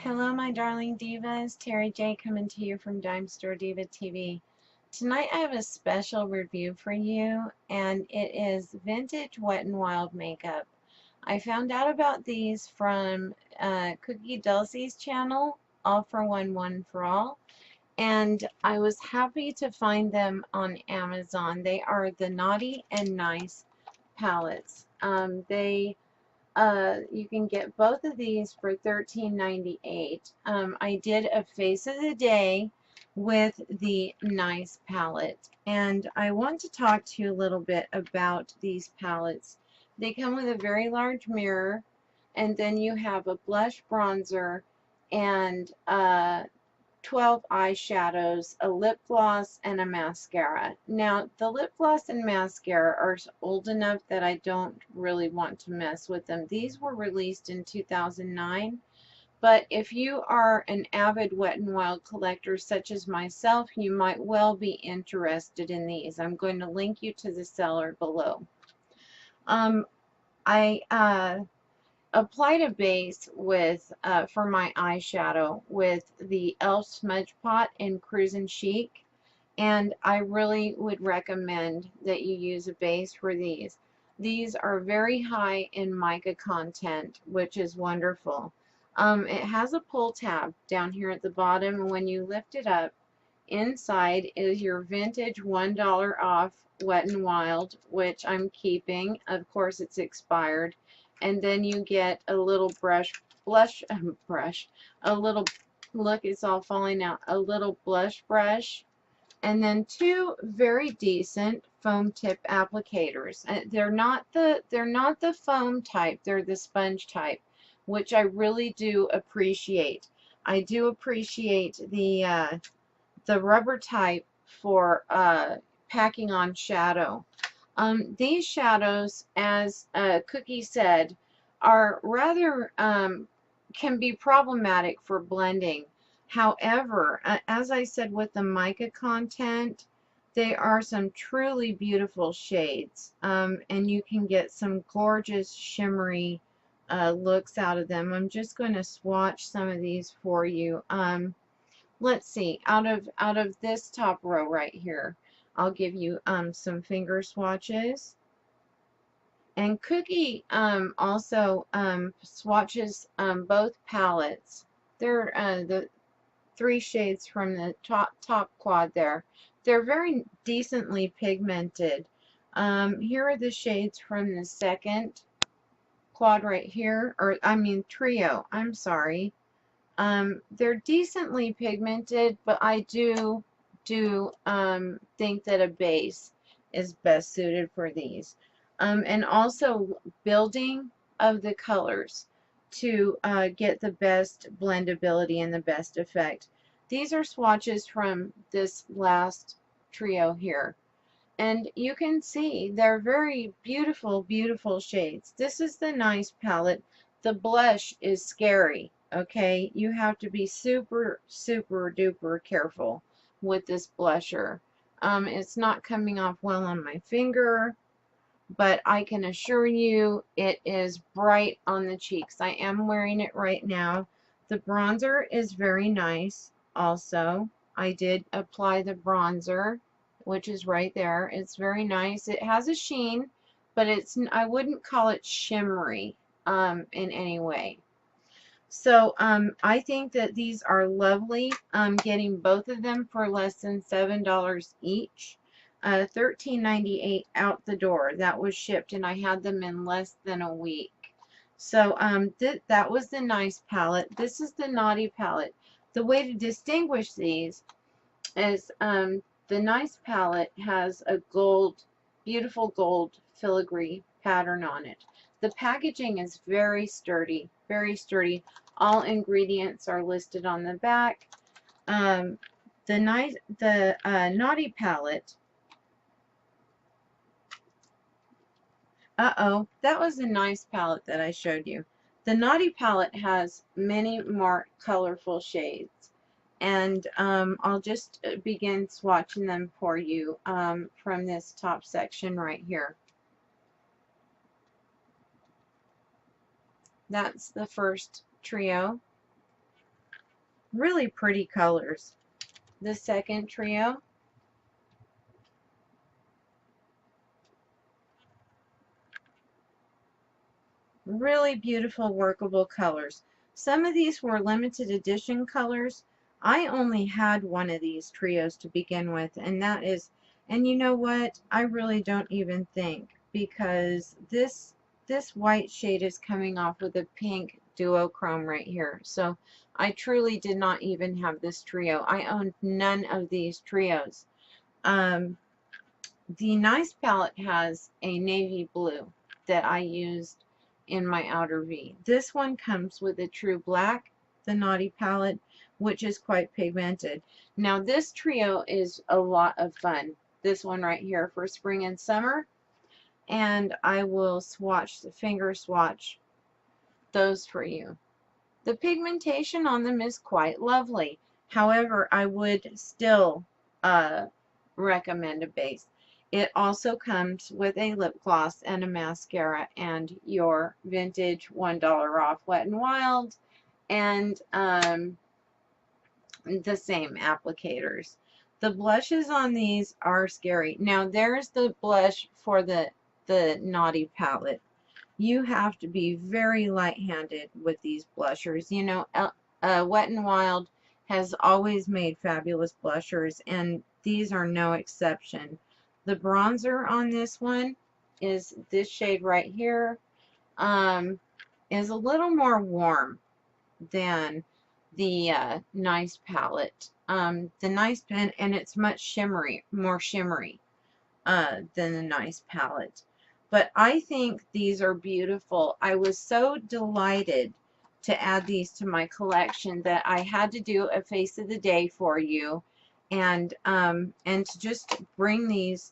Hello, my darling divas. Terry J coming to you from Dime Store Diva TV. Tonight I have a special review for you, and it is vintage Wet n Wild makeup. I found out about these from Cookie Dulcie's channel, All for One, One for All, and I was happy to find them on Amazon. They are the Naughty and Nice palettes. You can get both of these for $13.98. I did a face of the day with the Nice palette, and I want to talk to you a little bit about these palettes. They come with a very large mirror, and then you have a blush bronzer and 12 eyeshadows, a lip gloss, and a mascara. Now, the lip gloss and mascara are old enough that I don't really want to mess with them. These were released in 2009, but if you are an avid Wet n Wild collector such as myself, you might well be interested in these. I'm going to link you to the seller below. I applied a base with for my eyeshadow with the e.l.f. Smudge Pot in Cruisin' Chic, and I really would recommend that you use a base for these. These are very high in mica content, which is wonderful. It has a pull tab down here at the bottom, and when you lift it up, inside is your vintage $1 off Wet n Wild, which I'm keeping. Of course, it's expired. And then you get a little a little, look, it's all falling out, a little blush brush, and then two very decent foam tip applicators. They're not the foam type, they're the sponge type, which I really do appreciate. I do appreciate the rubber type for packing on shadow. These shadows, as Cookie said, are rather, can be problematic for blending. However, as I said with the mica content, they are some truly beautiful shades, and you can get some gorgeous shimmery looks out of them. I'm just going to swatch some of these for you. Let's see, out of this top row right here, I'll give you some finger swatches. And Cookie also swatches both palettes. They're the three shades from the top quad there. They're very decently pigmented. Here are the shades from the second quad right here, or I mean trio, I'm sorry. They're decently pigmented, but I do think that a base is best suited for these. And also building of the colors to get the best blendability and the best effect. These are swatches from this last trio here. And you can see they're very beautiful, beautiful shades. This is the Nice palette. The blush is scary, okay? You have to be super, super duper careful with this blusher. It's not coming off well on my finger, but I can assure you it is bright on the cheeks. I am wearing it right now. The bronzer is very nice also. I did apply the bronzer, which is right there. It's very nice. It has a sheen, but I wouldn't call it shimmery in any way. So I think that these are lovely. Getting both of them for less than $7 each. $13.98 out the door. That was shipped, and I had them in less than a week. So that was the Nice palette. This is the Naughty palette. The way to distinguish these is the Nice palette has a gold, beautiful gold filigree pattern on it. The packaging is very sturdy, very sturdy. All ingredients are listed on the back. The Naughty palette. That was a Nice palette that I showed you. The Naughty palette has many more colorful shades, and I'll just begin swatching them for you from this top section right here. That's the first trio. Really pretty colors. The second trio, really beautiful workable colors. Some of these were limited edition colors. I only had one of these trios to begin with, and that is, and you know what? I really don't even think, because this white shade is coming off with a pink duochrome right here. So I truly did not even have this trio. I owned none of these trios. The Nice palette has a navy blue that I used in my outer V. This one comes with a true black, the Naughty palette, which is quite pigmented. Now this trio is a lot of fun. This one right here for spring and summer, and I will finger swatch those for you. The pigmentation on them is quite lovely. However, I would still recommend a base. It also comes with a lip gloss and a mascara and your vintage $1 off Wet n Wild and the same applicators. The blushes on these are scary. Now there's the blush for the Naughty palette. You have to be very light-handed with these blushers. You know, Wet n Wild has always made fabulous blushers, and these are no exception. The bronzer on this one is this shade right here, is a little more warm than the Nice palette. The Nice pen, and it's much shimmery, more shimmery than the Nice palette. But I think these are beautiful. I was so delighted to add these to my collection that I had to do a face of the day for you, and to just bring these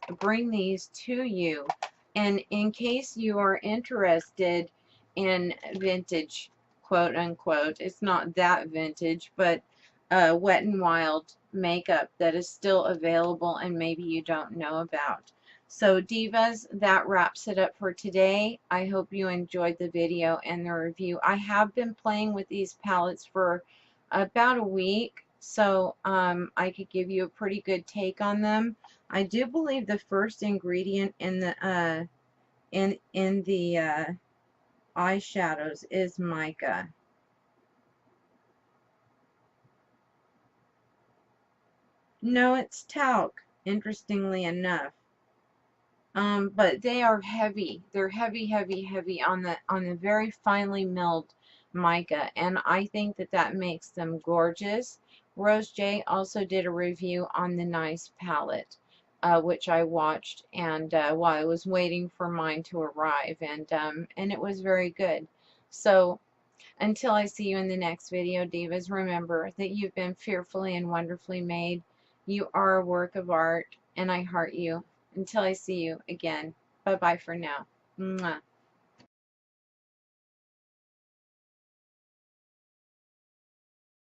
to you. And in case you are interested in vintage, quote unquote, it's not that vintage, but Wet n Wild makeup that is still available and maybe you don't know about. So divas, that wraps it up for today. I hope you enjoyed the video and the review. I have been playing with these palettes for about a week, so I could give you a pretty good take on them. I do believe the first ingredient in the eyeshadows is mica. No, it's talc, interestingly enough. But they are heavy. They're heavy, heavy, heavy on the very finely milled mica, and I think that makes them gorgeous. Rose J also did a review on the Nice palette, which I watched, and while I was waiting for mine to arrive, and it was very good. So until I see you in the next video, divas, remember that you've been fearfully and wonderfully made. You are a work of art, and I heart you. Until I see you again, bye-bye for now. Mwah.